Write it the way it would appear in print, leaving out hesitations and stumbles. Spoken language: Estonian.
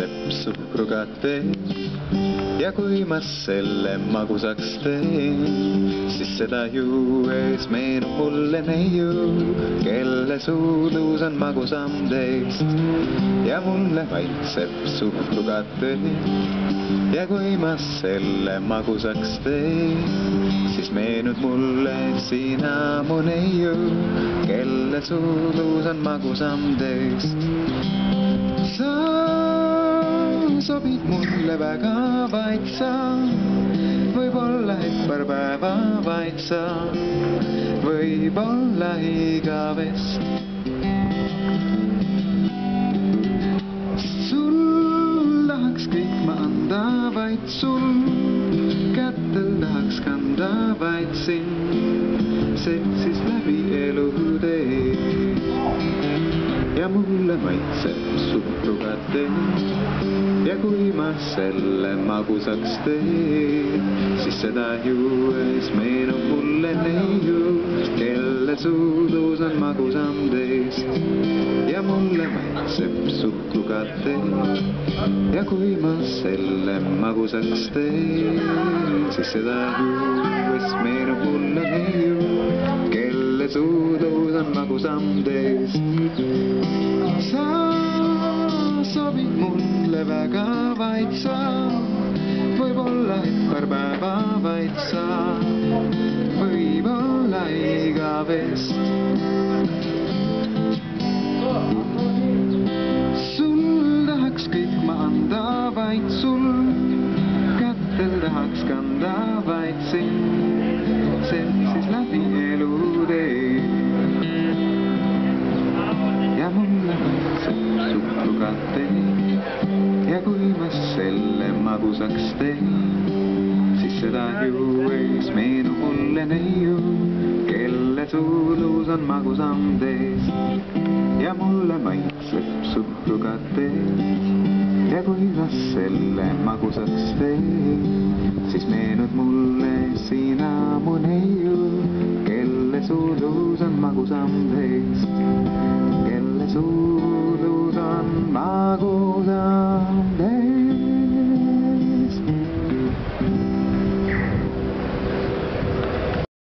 maitseb suhkruga tee ja kui ma selle magusaks teen, siis seda juues meenub mulle neiu, kelle suudlus on magusam teist. Ja mulle maitseb suhkruga tee ja kui ma selle magusaks teen, siis meenud mulle sina mu neiu, kelle suudlus on magusam teist. Sa sobid mulle väga, vaid sa, võib-olla et paar päeva, vaid sa, võib-olla igavest. Sul tahaks kõik ma anda, vaid sul kätel tahaks kanda, vaid sind setsis läbi elutee. Ja mulle maitseb suhkruga tee ja kui ma selle magusaks teen, siis seda juues meenub mulle neiu, kelle suudlus on magusam teist. Ja mulle maitseb suhkruga tee ja kui ma selle magusaks teen, siis seda juues meenub mulle neiu, kelle suudlus on magusam teist. Sa sobid mulle väga, vaid sa, võib-olla et paar päeva, vaid sa, võib-olla igavest. Sul tahaks kõik ma anda, vaid sul kätel tahaks kanda, vaid sind setsis läbi elutee. Ja mulle maitseb suhkruga tee ja kui ma selle magusaks teen, siis seda juues meenub mulle neiu, kelle suudlus on magusam teist. Ja mulle maitseb suhkruga tee ja kui ma selle magusaks teen,